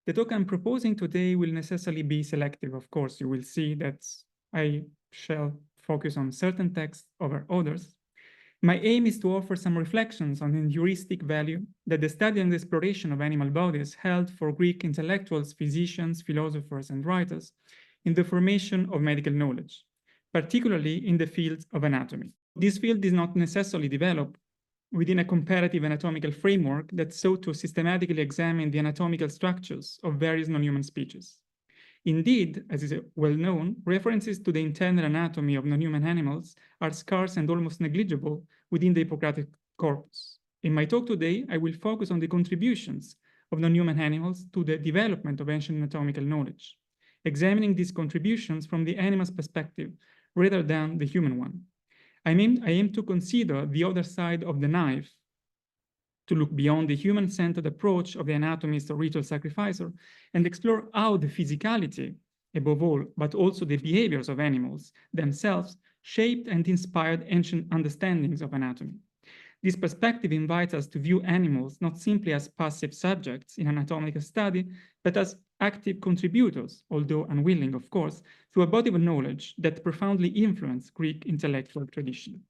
The talk I'm proposing today will necessarily be selective. Of course, you will see that I shall focus on certain texts over others. My aim is to offer some reflections on the heuristic value that the study and exploration of animal bodies held for Greek intellectuals, physicians, philosophers, and writers in the formation of medical knowledge, particularly in the field of anatomy. This field did not necessarily develop within a comparative anatomical framework that sought to systematically examine the anatomical structures of various non-human species. Indeed, as is well known, references to the internal anatomy of non-human animals are scarce and almost negligible within the Hippocratic corpus. In my talk today, I will focus on the contributions of non-human animals to the development of ancient anatomical knowledge, examining these contributions from the animal's perspective rather than the human one. I aim to consider the other side of the knife, to look beyond the human-centered approach of the anatomist or ritual sacrificer and explore how the physicality, above all, but also the behaviors of animals themselves shaped and inspired ancient understandings of anatomy. This perspective invites us to view animals not simply as passive subjects in anatomical study, but as active contributors, although unwilling, of course, to a body of knowledge that profoundly influenced Greek intellectual tradition.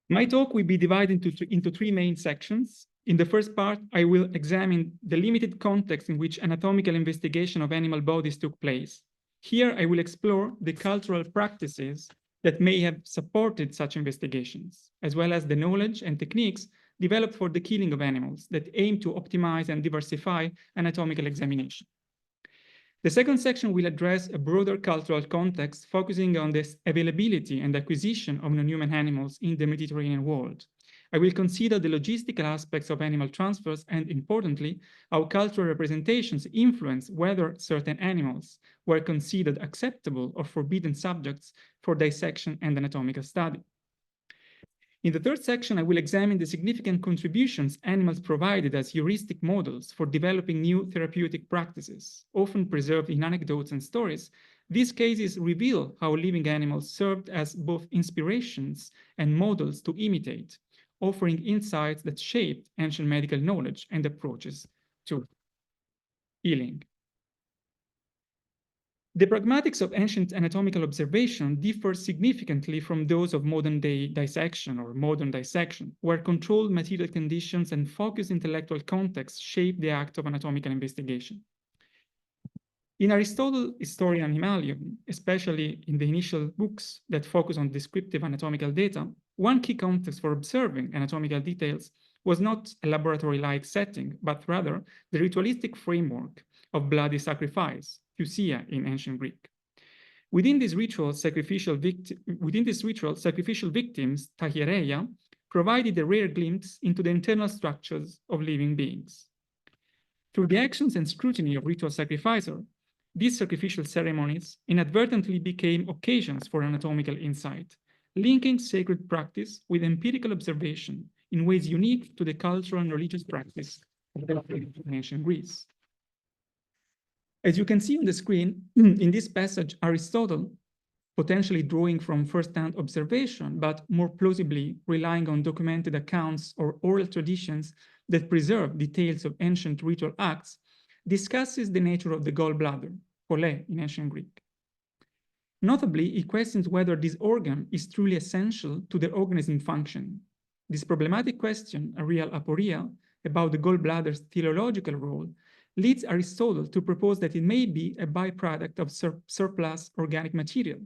My talk will be divided into three main sections. In the first part, I will examine the limited context in which anatomical investigation of animal bodies took place. Here, I will explore the cultural practices that may have supported such investigations, as well as the knowledge and techniques developed for the killing of animals that aim to optimize and diversify anatomical examination. The second section will address a broader cultural context, focusing on the availability and acquisition of non-human animals in the Mediterranean world. I will consider the logistical aspects of animal transfers and, importantly, how cultural representations influence whether certain animals were considered acceptable or forbidden subjects for dissection and anatomical study. In the third section, I will examine the significant contributions animals provided as heuristic models for developing new therapeutic practices, often preserved in anecdotes and stories. These cases reveal how living animals served as both inspirations and models to imitate, offering insights that shaped ancient medical knowledge and approaches to healing. The pragmatics of ancient anatomical observation differ significantly from those of modern-day dissection or modern dissection, where controlled material conditions and focused intellectual context shape the act of anatomical investigation. In Aristotle's Historia Animalium, especially in the initial books that focus on descriptive anatomical data, one key context for observing anatomical details was not a laboratory-like setting, but rather the ritualistic framework of bloody sacrifice, Thusia in ancient Greek. Within this ritual, sacrificial victims, tachiereia, provided a rare glimpse into the internal structures of living beings. Through the actions and scrutiny of ritual sacrificer, these sacrificial ceremonies inadvertently became occasions for anatomical insight, linking sacred practice with empirical observation in ways unique to the cultural and religious practice of ancient Greece. As you can see on the screen, in this passage, Aristotle, potentially drawing from first-hand observation, but more plausibly relying on documented accounts or oral traditions that preserve details of ancient ritual acts, discusses the nature of the gallbladder, pole in ancient Greek. Notably, he questions whether this organ is truly essential to the organism function. This problematic question, a real aporia, about the gallbladder's teleological role, leads Aristotle to propose that it may be a byproduct of surplus organic material,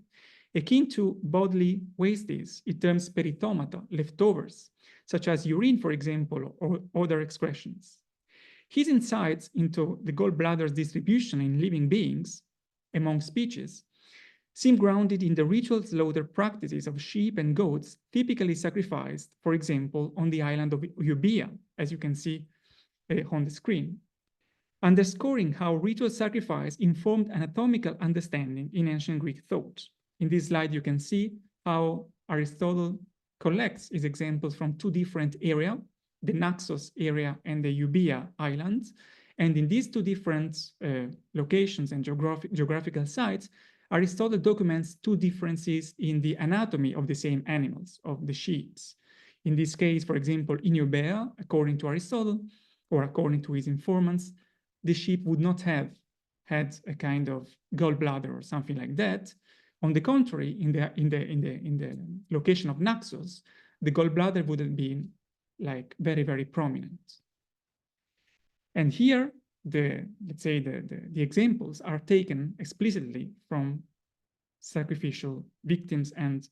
akin to bodily wastes, it terms peritomata, leftovers, such as urine, for example, or other excretions. His insights into the gallbladder's distribution in living beings among species seem grounded in the ritual slaughter practices of sheep and goats typically sacrificed, for example, on the island of Euboea, as you can see on the screen, underscoring how ritual sacrifice informed anatomical understanding in ancient Greek thought. In this slide, you can see how Aristotle collects his examples from two different areas, the Naxos area and the Euboea Islands. And in these two different locations and geographical sites, Aristotle documents two differences in the anatomy of the same animals, of the sheep. In this case, for example, in Eubea, according to Aristotle, or according to his informants, the sheep would not have had a kind of gallbladder or something like that. On the contrary, in the location of Naxos, the gallbladder would have been like very, very prominent. And here, let's say the examples are taken explicitly from sacrificial victims and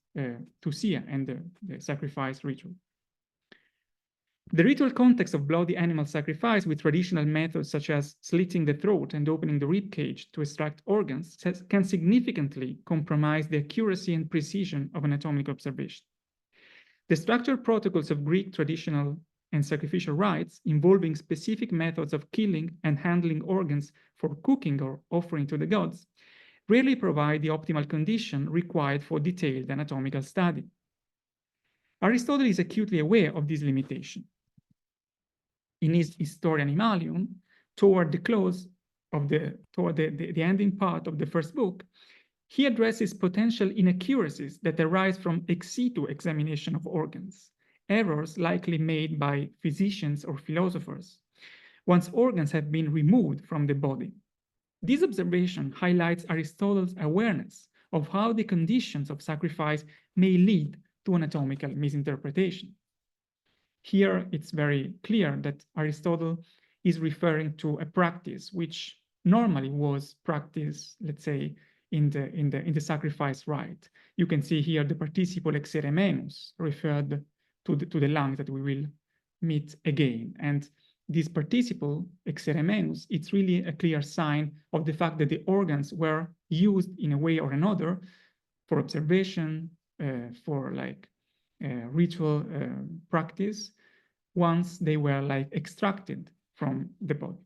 Tusia and the sacrifice ritual. The ritual context of bloody animal sacrifice with traditional methods such as slitting the throat and opening the rib cage to extract organs can significantly compromise the accuracy and precision of anatomical observation. The structured protocols of Greek traditional and sacrificial rites involving specific methods of killing and handling organs for cooking or offering to the gods rarely provide the optimal condition required for detailed anatomical study. Aristotle is acutely aware of this limitation. In his Historia Animalium, toward the ending part of the first book, he addresses potential inaccuracies that arise from ex situ examination of organs, errors likely made by physicians or philosophers, once organs have been removed from the body. This observation highlights Aristotle's awareness of how the conditions of sacrifice may lead to anatomical misinterpretation. Here, it's very clear that Aristotle is referring to a practice which normally was practiced, let's say, in the sacrifice rite. You can see here the participle exeremenus referred to the lungs that we will meet again. And this participle exeremenus, it's really a clear sign of the fact that the organs were used in a way or another for observation, for like ritual practice, once they were like extracted from the body.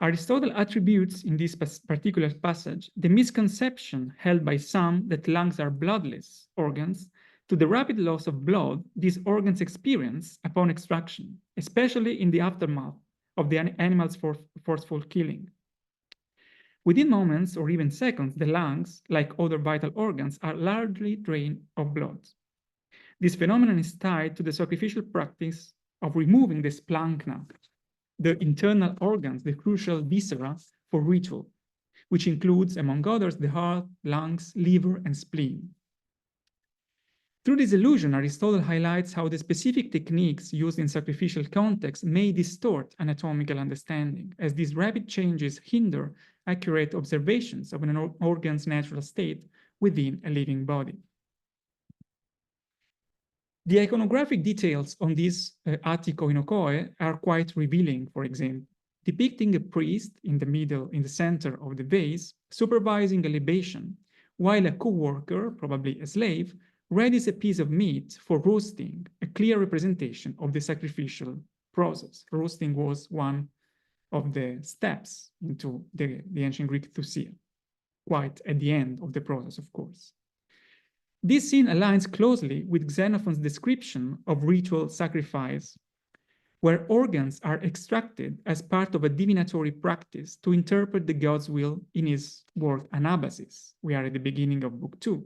Aristotle attributes in this particular passage the misconception held by some that lungs are bloodless organs to the rapid loss of blood these organs experience upon extraction, especially in the aftermath of the animal's forceful killing. Within moments or even seconds, the lungs, like other vital organs, are largely drained of blood. This phenomenon is tied to the sacrificial practice of removing the splanchna, the internal organs, the crucial viscera for ritual, which includes, among others, the heart, lungs, liver, and spleen. Through this illusion, Aristotle highlights how the specific techniques used in sacrificial contexts may distort anatomical understanding, as these rapid changes hinder accurate observations of an organ's natural state within a living body. The iconographic details on this Attico inokoe are quite revealing, for example, depicting a priest in the center of the vase, supervising a libation, while a co-worker, probably a slave, readies a piece of meat for roasting, a clear representation of the sacrificial process. Roasting was one of the steps into the ancient Greek thusia, quite at the end of the process, of course. This scene aligns closely with Xenophon's description of ritual sacrifice, where organs are extracted as part of a divinatory practice to interpret the god's will in his work Anabasis. We are at the beginning of Book 2.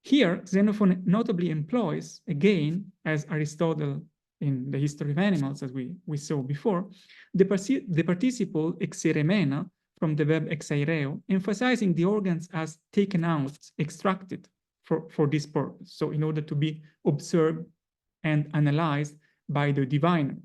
Here, Xenophon notably employs, again, as Aristotle in the History of Animals, as we saw before, the participle exeremena from the verb exaireo, emphasizing the organs as taken out, extracted for this purpose. So in order to be observed and analyzed by the diviner.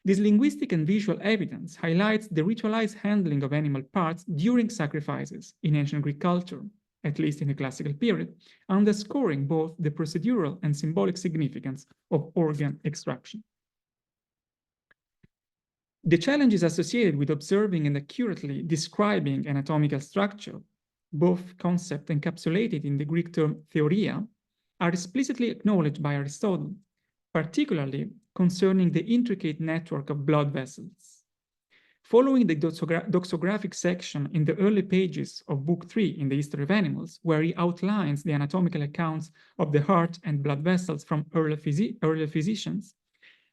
This linguistic and visual evidence highlights the ritualized handling of animal parts during sacrifices in ancient Greek culture, at least in the classical period, underscoring both the procedural and symbolic significance of organ extraction. The challenges associated with observing and accurately describing anatomical structure, both concepts encapsulated in the Greek term theoria, are explicitly acknowledged by Aristotle, particularly concerning the intricate network of blood vessels. Following the doxographic section in the early pages of Book 3 in the History of Animals, where he outlines the anatomical accounts of the heart and blood vessels from early physicians,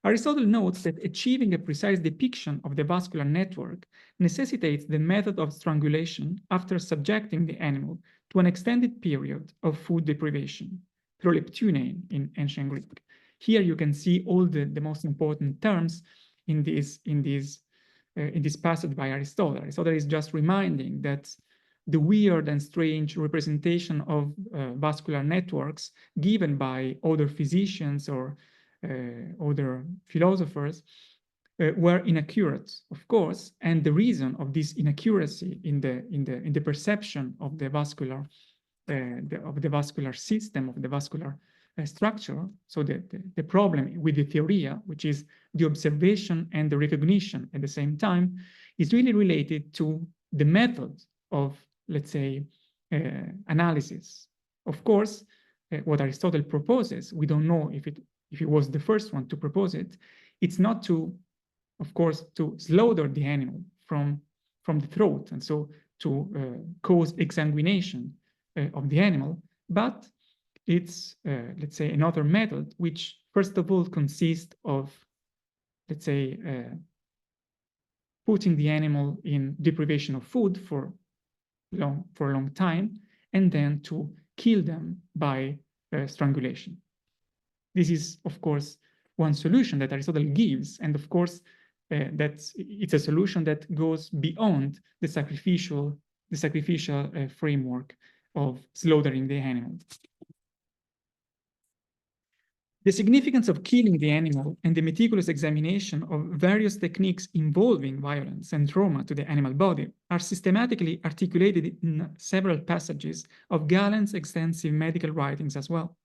Aristotle notes that achieving a precise depiction of the vascular network necessitates the method of strangulation after subjecting the animal to an extended period of food deprivation, proleptunein in ancient Greek. Here you can see all the most important terms in this passage by Aristotle. Aristotle is just reminding that the weird and strange representation of vascular networks given by other physicians or other philosophers were inaccurate, of course, and the reason of this inaccuracy in the perception of the vascular system, of the vascular structure. So the problem with the theoria, which is the observation and the recognition at the same time, is really related to the method of, let's say, analysis. Of course, what Aristotle proposes, we don't know if he was the first one to propose it. It's not to, of course, to slaughter the animal from the throat, and so to cause exsanguination of the animal, but it's, let's say, another method which, first of all, consists of, let's say, putting the animal in deprivation of food for a long time, and then to kill them by strangulation. This is, of course, one solution that Aristotle gives, and of course, it's a solution that goes beyond the sacrificial framework of slaughtering the animal. The significance of killing the animal and the meticulous examination of various techniques involving violence and trauma to the animal body are systematically articulated in several passages of Galen's extensive medical writings as well.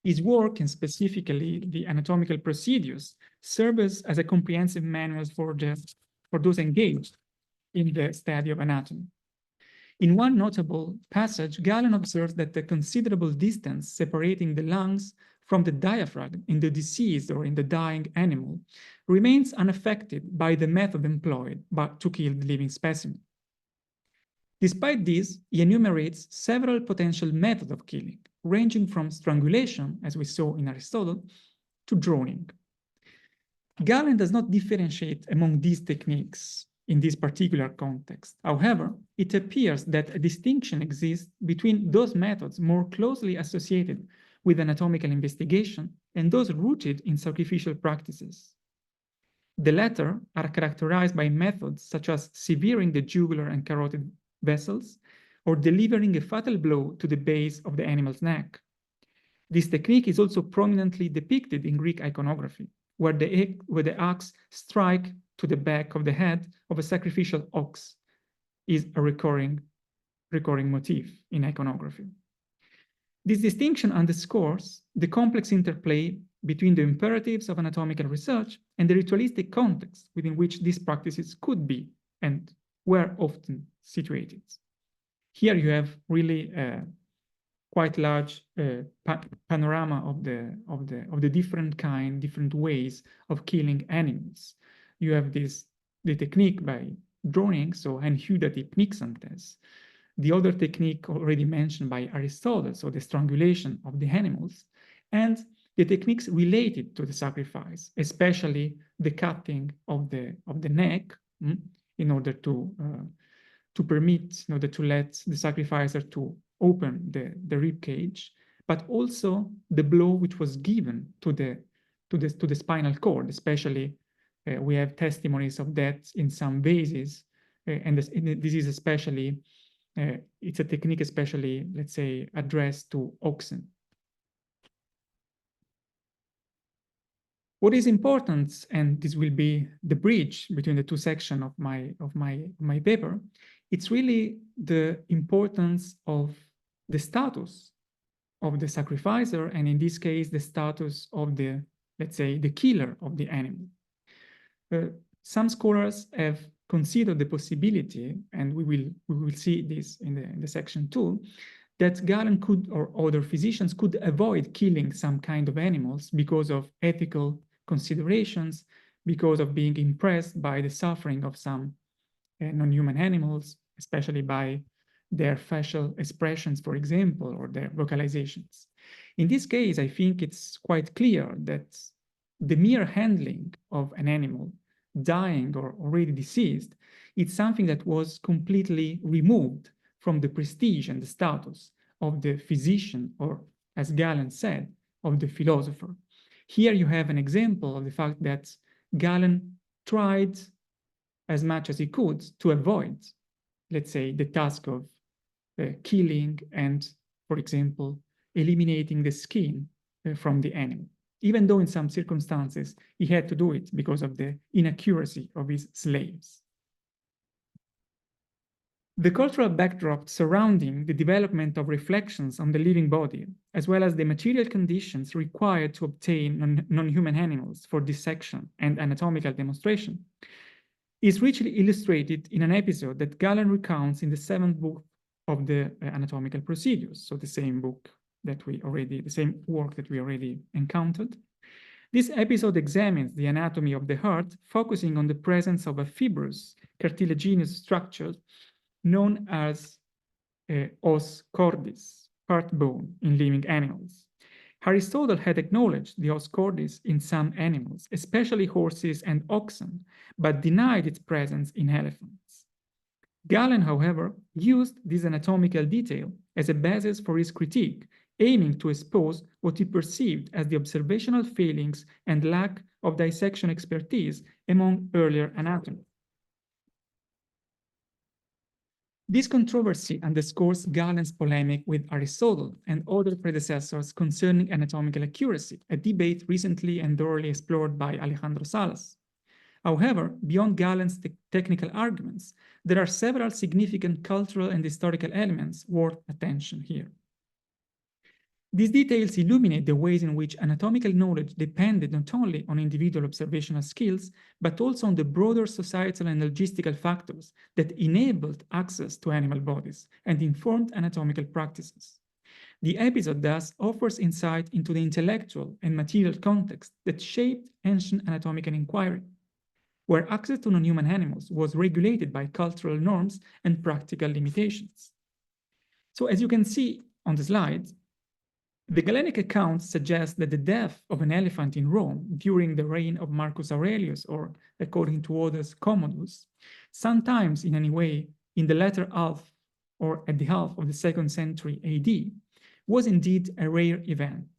His work, and specifically the anatomical procedures, serves as a comprehensive manual for those engaged in the study of anatomy. In one notable passage, Galen observes that the considerable distance separating the lungs from the diaphragm in the deceased or in the dying animal remains unaffected by the method employed to kill the living specimen. Despite this, he enumerates several potential methods of killing, ranging from strangulation, as we saw in Aristotle, to drowning. Galen does not differentiate among these techniques in this particular context. However, it appears that a distinction exists between those methods more closely associated with anatomical investigation and those rooted in sacrificial practices. The latter are characterized by methods such as severing the jugular and carotid vessels or delivering a fatal blow to the base of the animal's neck. This technique is also prominently depicted in Greek iconography, where the axe strike to the back of the head of a sacrificial ox is a recurring motif in iconography. This distinction underscores the complex interplay between the imperatives of anatomical research and the ritualistic context within which these practices could be and were often situated. Here you have really quite large panorama of the different ways of killing animals. You have the technique by drowning, so enhudative nixantes. The other technique already mentioned by Aristotle, so the strangulation of the animals, and the techniques related to the sacrifice, especially the cutting of the neck, in order to permit, in order to let the sacrificer to open the rib cage, but also the blow which was given to the spinal cord. Especially, we have testimonies of that in some vases, and this is especially. It's a technique especially, let's say, addressed to oxen. What is important, and this will be the bridge between the two sections of my paper, it's really the importance of the status of the sacrificer, and in this case, the status of the, let's say, the killer of the animal. Some scholars have consider the possibility, and we will see this in the section 2, that Galen could, or other physicians could avoid killing some kind of animals because of ethical considerations, because of being impressed by the suffering of some non-human animals, especially by their facial expressions, for example, or their vocalizations. In this case, I think it's quite clear that the mere handling of an animal dying or already deceased, it's something that was completely removed from the prestige and the status of the physician or as Galen said, of the philosopher. Here you have an example of the fact that Galen tried as much as he could to avoid, let's say, the task of killing and, for example, eliminating the skin from the animal, even though in some circumstances he had to do it because of the inaccuracy of his slaves. The cultural backdrop surrounding the development of reflections on the living body, as well as the material conditions required to obtain non-human animals for dissection and anatomical demonstration, is richly illustrated in an episode that Galen recounts in the 7th book of the anatomical procedures, so the same book that the same work that we already encountered. This episode examines the anatomy of the heart, focusing on the presence of a fibrous cartilaginous structure known as os cordis, part bone, in living animals. Aristotle had acknowledged the os cordis in some animals, especially horses and oxen, but denied its presence in elephants. Galen, however, used this anatomical detail as a basis for his critique, aiming to expose what he perceived as the observational failings and lack of dissection expertise among earlier anatomists. This controversy underscores Galen's polemic with Aristotle and other predecessors concerning anatomical accuracy, a debate recently and thoroughly explored by Alejandro Salas. However, beyond Galen's technical arguments, there are several significant cultural and historical elements worth attention here. These details illuminate the ways in which anatomical knowledge depended not only on individual observational skills, but also on the broader societal and logistical factors that enabled access to animal bodies and informed anatomical practices. The episode thus offers insight into the intellectual and material context that shaped ancient anatomical inquiry, where access to non-human animals was regulated by cultural norms and practical limitations. So as you can see on the slide, the Galenic accounts suggest that the death of an elephant in Rome during the reign of Marcus Aurelius, or according to others, Commodus, sometimes in any way in the latter half or at the half of the 2nd century AD, was indeed a rare event.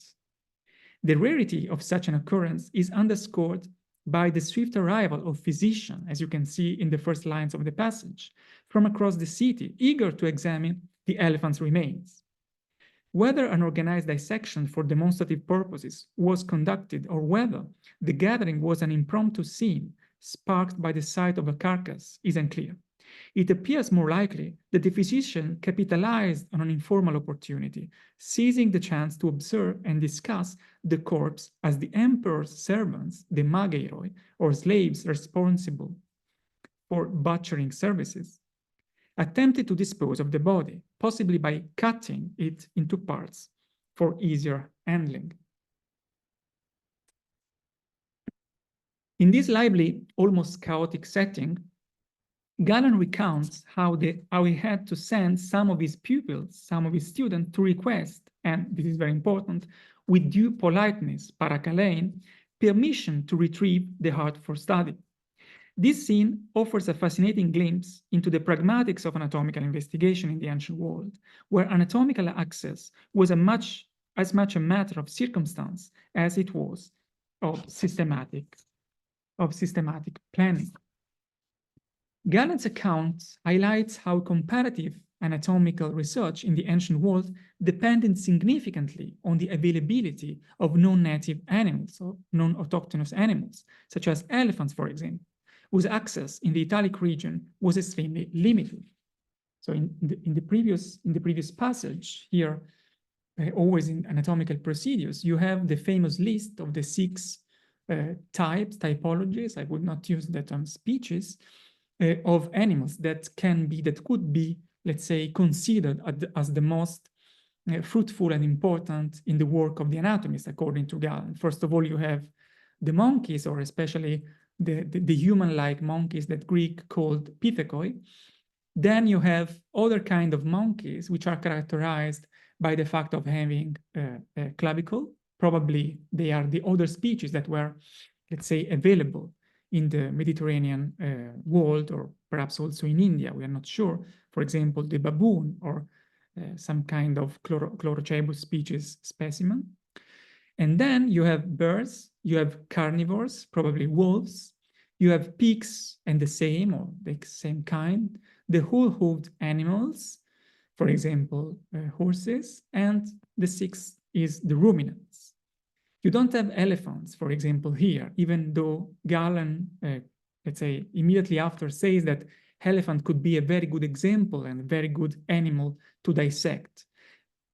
The rarity of such an occurrence is underscored by the swift arrival of physicians, as you can see in the first lines of the passage, from across the city, eager to examine the elephant's remains. Whether an organized dissection for demonstrative purposes was conducted or whether the gathering was an impromptu scene sparked by the sight of a carcass is unclear. It appears more likely that the physician capitalized on an informal opportunity, seizing the chance to observe and discuss the corpse as the emperor's servants, the mageiroi, or slaves responsible for butchering services, attempted to dispose of the body, possibly by cutting it into parts for easier handling. In this lively, almost chaotic setting, Galen recounts how he had to send some of his pupils, some of his students, to request, and this is very important, with due politeness, parakalein, permission to retrieve the heart for study. This scene offers a fascinating glimpse into the pragmatics of anatomical investigation in the ancient world, where anatomical access was as much a matter of circumstance as it was of systematic planning. Galen's account highlights how comparative anatomical research in the ancient world depended significantly on the availability of non-native animals, or non-autochthonous animals, such as elephants, for example, whose access in the Italic region was extremely limited. So in the previous passage here, always in anatomical procedures, you have the famous list of the 6 typologies, I would not use the term species, of animals that could be, let's say, considered as the most fruitful and important in the work of the anatomist, according to Galen. First of all, you have the monkeys, or especially the human-like monkeys that Greek called pithekoi. Then you have other kind of monkeys which are characterized by the fact of having a clavicle. Probably they are the other species that were, let's say, available in the Mediterranean world, or perhaps also in India, we are not sure. For example, the baboon or some kind of Chlorochaebus species specimen. And then you have birds, you have carnivores, probably wolves, you have pigs and the same or the same kind, the whole-hoofed animals, for example, horses, and the sixth is the ruminants. You don't have elephants, for example, here, even though Galen, let's say, immediately after says that elephant could be a very good example and a very good animal to dissect.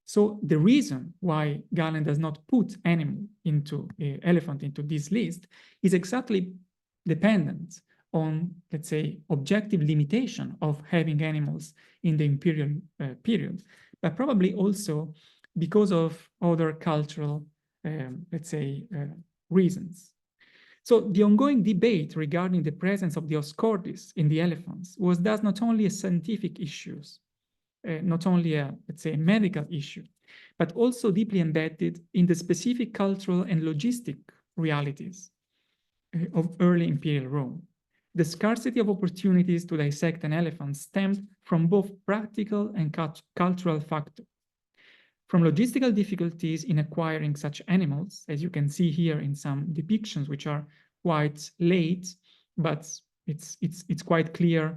So the reason why Galen does not put elephant into this list is exactly dependent on, let's say, objective limitation of having animals in the imperial period, but probably also because of other cultural, let's say, reasons. So the ongoing debate regarding the presence of the Dioscordis in the elephants was thus not only a scientific issue, not only a, let's say, a medical issue, but also deeply embedded in the specific cultural and logistic realities of early imperial Rome. The scarcity of opportunities to dissect an elephant stemmed from both practical and cultural factors. From logistical difficulties in acquiring such animals, as you can see here in some depictions, which are quite late, but it's quite clear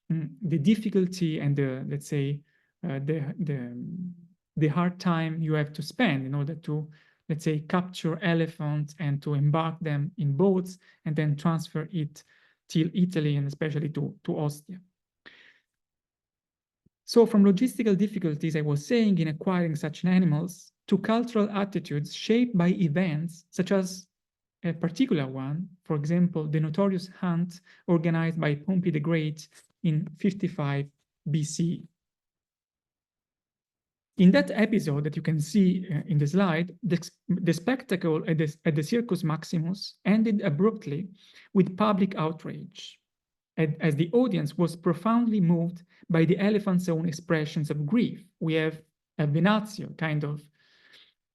the difficulty and the, let's say, the hard time you have to spend in order to, let's say, capture elephants and to embark them in boats and then transfer it till Italy and especially to Ostia. So from logistical difficulties, I was saying, in acquiring such animals, to cultural attitudes shaped by events such as a particular one, for example, the notorious hunt organized by Pompey the Great in 55 BC. In that episode that you can see in the slide, the spectacle at the Circus Maximus ended abruptly with public outrage, as the audience was profoundly moved by the elephant's own expressions of grief. We have a venatio, kind of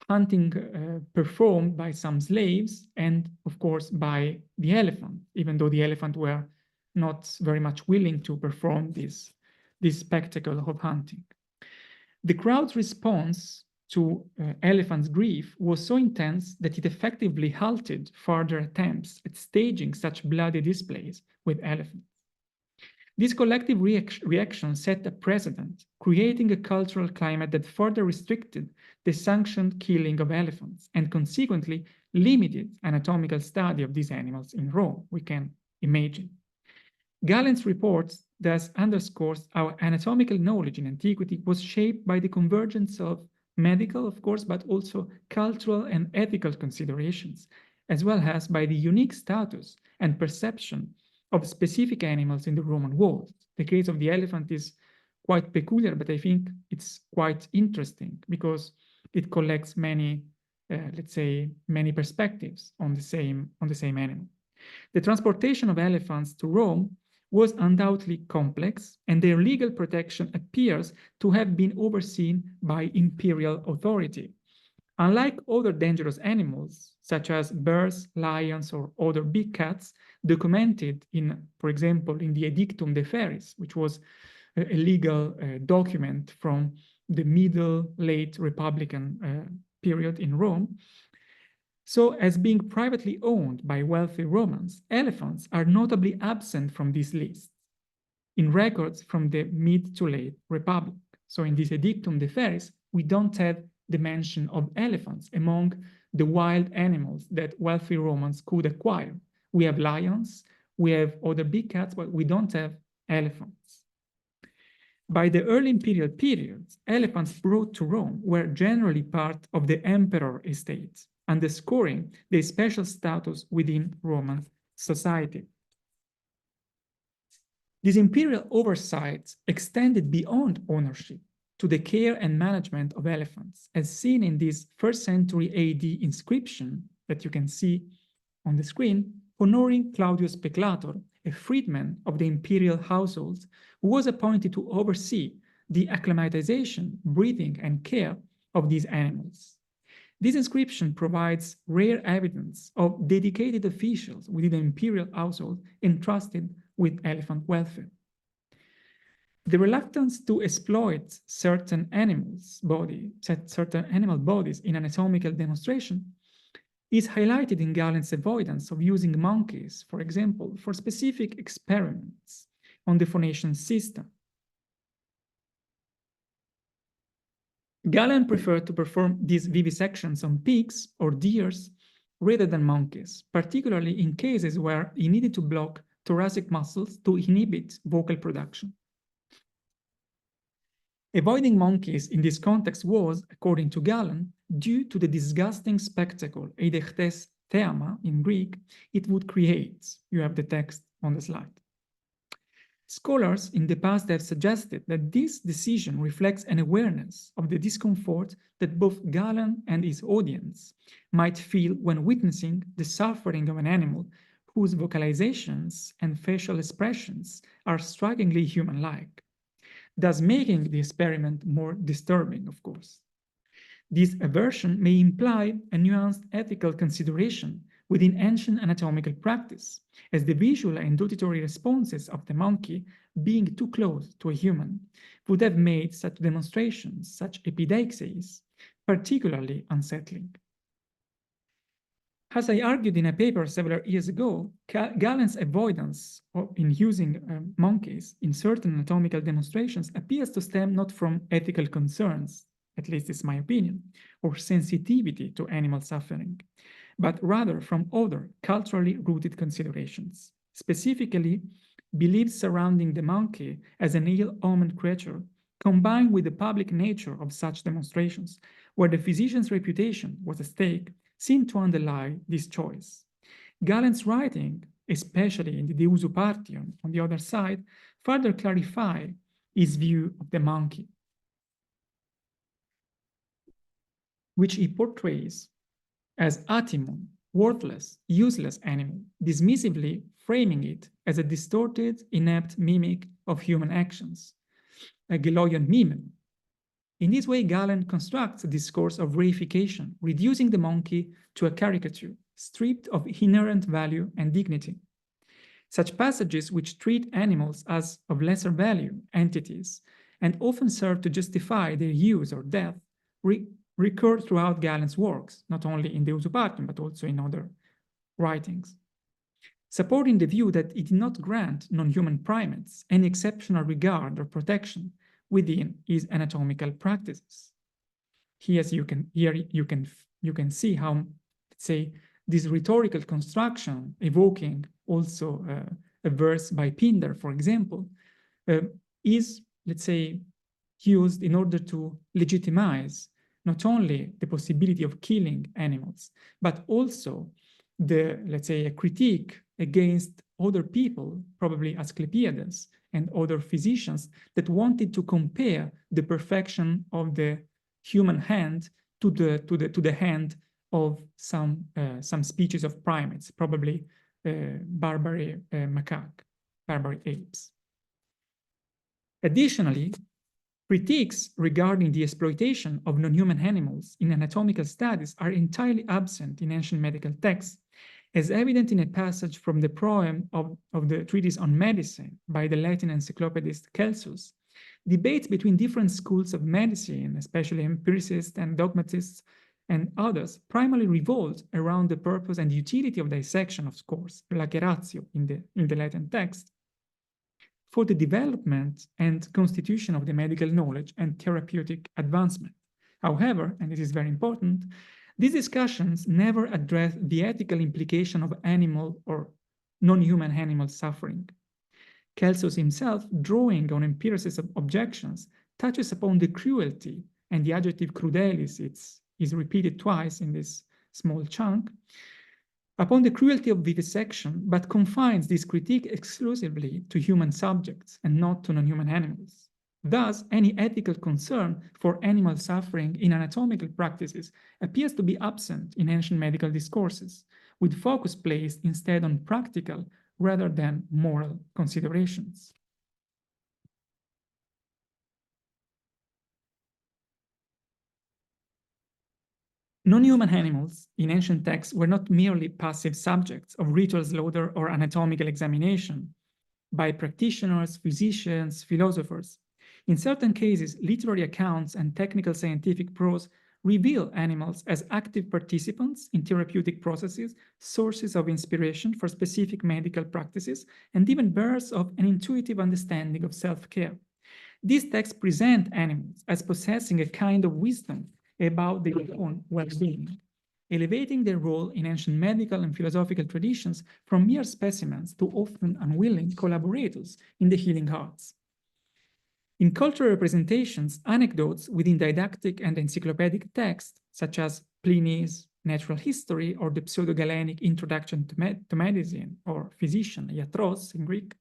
hunting performed by some slaves and, of course, by the elephant, even though the elephant were not very much willing to perform this spectacle of hunting. The crowd's response to elephant's grief was so intense that it effectively halted further attempts at staging such bloody displays with elephants. This collective reaction set a precedent, creating a cultural climate that further restricted the sanctioned killing of elephants and consequently limited anatomical study of these animals in Rome, we can imagine. Galen's report thus underscores our anatomical knowledge in antiquity was shaped by the convergence of medical, of course, but also cultural and ethical considerations, as well as by the unique status and perception of specific animals in the Roman world. The case of the elephant is quite peculiar, but I think it's quite interesting because it collects many, let's say, many perspectives on the same animal. The transportation of elephants to Rome was undoubtedly complex, and their legal protection appears to have been overseen by imperial authority. Unlike other dangerous animals, such as bears, lions, or other big cats, documented in, for example, in the Edictum de Feris, which was a legal document from the middle, late Republican period in Rome. So, as being privately owned by wealthy Romans, elephants are notably absent from this list in records from the mid to late Republic. So in this Edictum de Feris, we don't have the mention of elephants among the wild animals that wealthy Romans could acquire. We have lions, we have other big cats, but we don't have elephants. By the early imperial periods, elephants brought to Rome were generally part of the emperor estate, underscoring their special status within Roman society. This imperial oversight extended beyond ownership to the care and management of elephants, as seen in this 1st century AD inscription that you can see on the screen, honoring Claudius Peclator, a freedman of the imperial household who was appointed to oversee the acclimatization, breeding, and care of these animals. This inscription provides rare evidence of dedicated officials within the imperial household entrusted with elephant welfare. The reluctance to exploit certain animal bodies in anatomical demonstration is highlighted in Galen's avoidance of using monkeys, for example, for specific experiments on the phonation system. Galen preferred to perform these vivisections on pigs or deers rather than monkeys, particularly in cases where he needed to block thoracic muscles to inhibit vocal production. Avoiding monkeys in this context was, according to Galen, due to the disgusting spectacle, eidechtes theama in Greek, it would create. You have the text on the slide. Scholars in the past have suggested that this decision reflects an awareness of the discomfort that both Galen and his audience might feel when witnessing the suffering of an animal whose vocalizations and facial expressions are strikingly human-like, thus making the experiment more disturbing, of course. This aversion may imply a nuanced ethical consideration within ancient anatomical practice, as the visual and auditory responses of the monkey, being too close to a human, would have made such demonstrations, such epideixes, particularly unsettling. As I argued in a paper several years ago, Galen's avoidance in using monkeys in certain anatomical demonstrations appears to stem not from ethical concerns, at least it's my opinion, or sensitivity to animal suffering, but rather from other culturally rooted considerations, specifically beliefs surrounding the monkey as an ill-omened creature, combined with the public nature of such demonstrations, where the physician's reputation was at stake, seem to underlie this choice. Galen's writing, especially in the De Usu Partium, on the other side, further clarify his view of the monkey, which he portrays as atimon, worthless, useless animal, dismissively framing it as a distorted, inept mimic of human actions, a geloion mimem. In this way, Galen constructs a discourse of reification, reducing the monkey to a caricature, stripped of inherent value and dignity. Such passages, which treat animals as of lesser value entities and often serve to justify their use or death, recur throughout Galen's works, not only in De Usu Partium, but also in other writings, supporting the view that it did not grant non-human primates any exceptional regard or protection within his anatomical practices. Here you can see how, let's say, this rhetorical construction, evoking also a verse by Pindar, for example, is, let's say, used in order to legitimize not only the possibility of killing animals, but also the, let's say, a critique against other people, probably Asclepiades and other physicians, that wanted to compare the perfection of the human hand to the hand of some species of primates, probably barbary macaque, barbary apes. Additionally, critiques regarding the exploitation of non-human animals in anatomical studies are entirely absent in ancient medical texts, as evident in a passage from the proem of the treatise on medicine by the Latin encyclopedist Celsus. Debates between different schools of medicine, especially empiricists and dogmatists and others, primarily revolved around the purpose and utility of dissection, of course, laceratio in the Latin text, for the development and constitution of the medical knowledge and therapeutic advancement. However, and this is very important, these discussions never address the ethical implication of animal or non-human animal suffering. Celsus himself, drawing on empiricist objections, touches upon the cruelty, and the adjective crudelis is repeated twice in this small chunk, upon the cruelty of vivisection, but confines this critique exclusively to human subjects and not to non-human animals. Thus, any ethical concern for animal suffering in anatomical practices appears to be absent in ancient medical discourses, with focus placed instead on practical rather than moral considerations. Non-human animals in ancient texts were not merely passive subjects of ritual slaughter or anatomical examination, by practitioners, physicians, philosophers. In certain cases, literary accounts and technical scientific prose reveal animals as active participants in therapeutic processes, sources of inspiration for specific medical practices, and even bearers of an intuitive understanding of self-care. These texts present animals as possessing a kind of wisdom about their own well-being, elevating their role in ancient medical and philosophical traditions from mere specimens to often unwilling collaborators in the healing arts. In cultural representations, anecdotes within didactic and encyclopedic texts, such as Pliny's Natural History or the Pseudo-Galenic Introduction to Medicine or Physician, Iatros in Greek,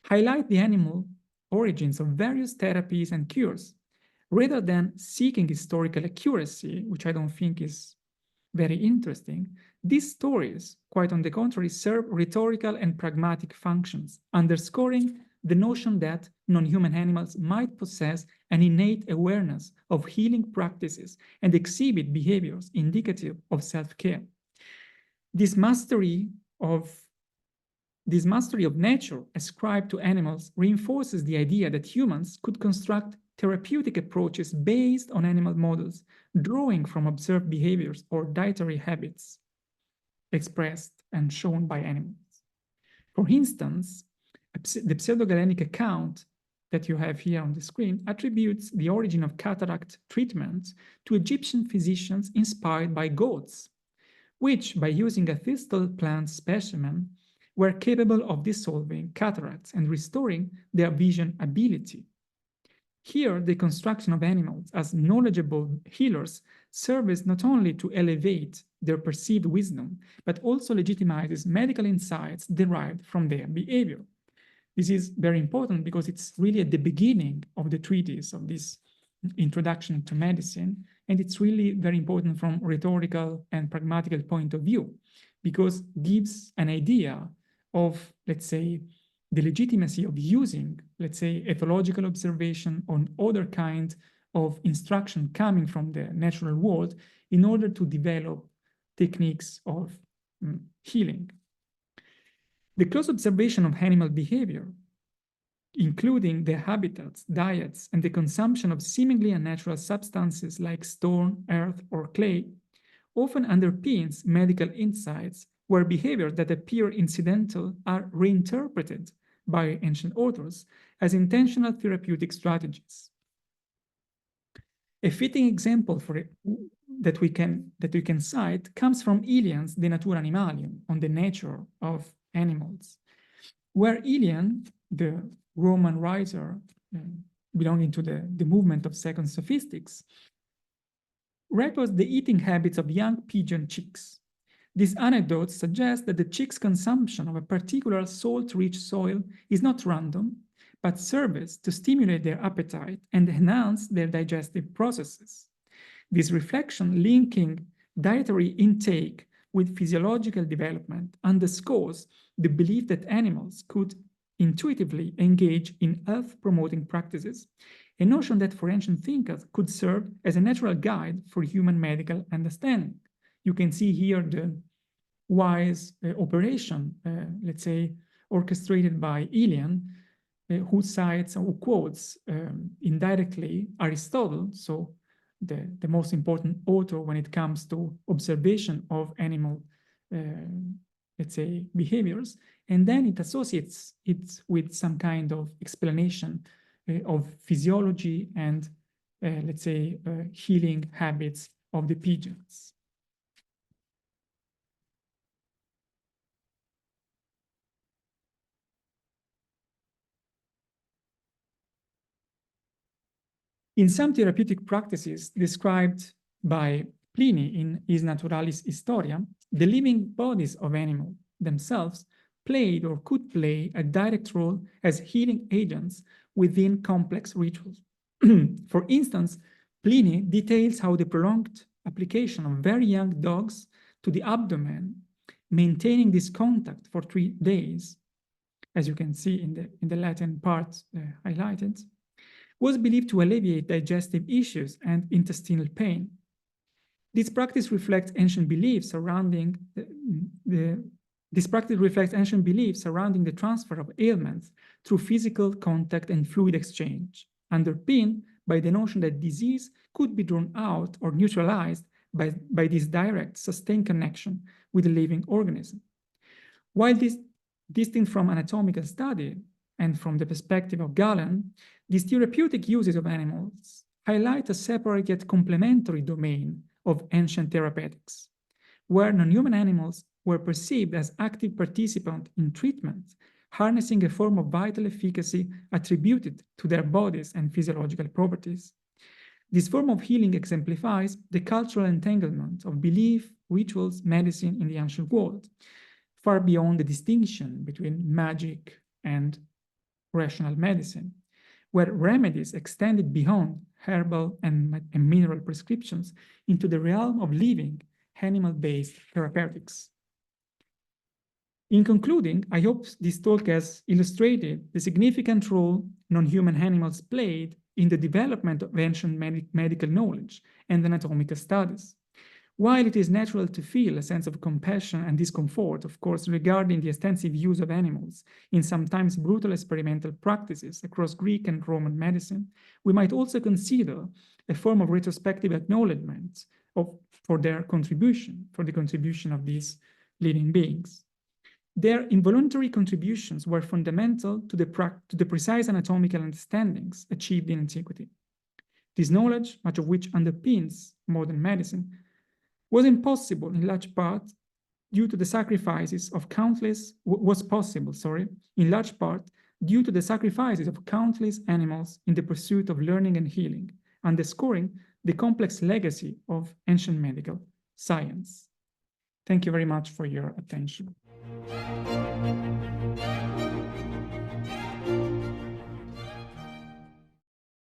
highlight the animal origins of various therapies and cures, rather than seeking historical accuracy, which I don't think is very interesting. These stories, quite on the contrary, serve rhetorical and pragmatic functions, underscoring the notion that non-human animals might possess an innate awareness of healing practices and exhibit behaviors indicative of self-care. This mastery of nature ascribed to animals reinforces the idea that humans could construct therapeutic approaches based on animal models, drawing from observed behaviors or dietary habits expressed and shown by animals. For instance, the Pseudo-Galenic account that you have here on the screen attributes the origin of cataract treatment to Egyptian physicians inspired by goats, which, by using a thistle plant specimen, were capable of dissolving cataracts and restoring their vision ability. Here, the construction of animals as knowledgeable healers serves not only to elevate their perceived wisdom, but also legitimizes medical insights derived from their behavior. This is very important because it's really at the beginning of the treatise of this introduction to medicine, and it's really very important from rhetorical and pragmatical point of view, because it gives an idea of, let's say, the legitimacy of using, let's say, ethological observation on other kinds of instruction coming from the natural world in order to develop techniques of healing. The close observation of animal behavior, including their habitats, diets, and the consumption of seemingly unnatural substances like stone, earth, or clay, often underpins medical insights where behaviors that appear incidental are reinterpreted by ancient authors as intentional therapeutic strategies. A fitting example for it that we can cite comes from Aelian's De Natura Animalium, on the nature of animals, where Aelian, the Roman writer belonging to the movement of second sophistics, records the eating habits of young pigeon chicks. These anecdotes suggest that the chick's consumption of a particular salt-rich soil is not random, but serves to stimulate their appetite and enhance their digestive processes. This reflection linking dietary intake with physiological development underscores the belief that animals could intuitively engage in health-promoting practices, a notion that for ancient thinkers could serve as a natural guide for human medical understanding. You can see here the wise operation, let's say, orchestrated by Aelian, who cites or quotes indirectly Aristotle, so the most important author when it comes to observation of animal, let's say, behaviors, and then it associates it with some kind of explanation of physiology and, let's say, healing habits of the pigeons. In some therapeutic practices described by Pliny in his Naturalis Historia, the living bodies of animals themselves played or could play a direct role as healing agents within complex rituals. For instance, Pliny details how the prolonged application of very young dogs to the abdomen, maintaining this contact for 3 days, as you can see in the Latin part highlighted, was believed to alleviate digestive issues and intestinal pain. This practice reflects ancient beliefs surrounding the This practice reflects ancient beliefs surrounding the transfer of ailments through physical contact and fluid exchange, underpinned by the notion that disease could be drawn out or neutralized by this direct, sustained connection with a living organism. While this distinct from anatomical study and from the perspective of Galen, these therapeutic uses of animals highlight a separate yet complementary domain of ancient therapeutics, where non-human animals were perceived as active participants in treatment, harnessing a form of vital efficacy attributed to their bodies and physiological properties. This form of healing exemplifies the cultural entanglement of belief, rituals, medicine in the ancient world, far beyond the distinction between magic and rational medicine, where remedies extended beyond herbal and mineral prescriptions into the realm of living, animal-based therapeutics. In concluding, I hope this talk has illustrated the significant role non-human animals played in the development of ancient medical knowledge and anatomical studies. While it is natural to feel a sense of compassion and discomfort, of course, regarding the extensive use of animals in sometimes brutal experimental practices across Greek and Roman medicine, we might also consider a form of retrospective acknowledgement for the contribution of these living beings. Their involuntary contributions were fundamental to the precise anatomical understandings achieved in antiquity. This knowledge, much of which underpins modern medicine, was possible in large part due to the sacrifices of countless animals in the pursuit of learning and healing, underscoring the complex legacy of ancient medical science. Thank you very much for your attention.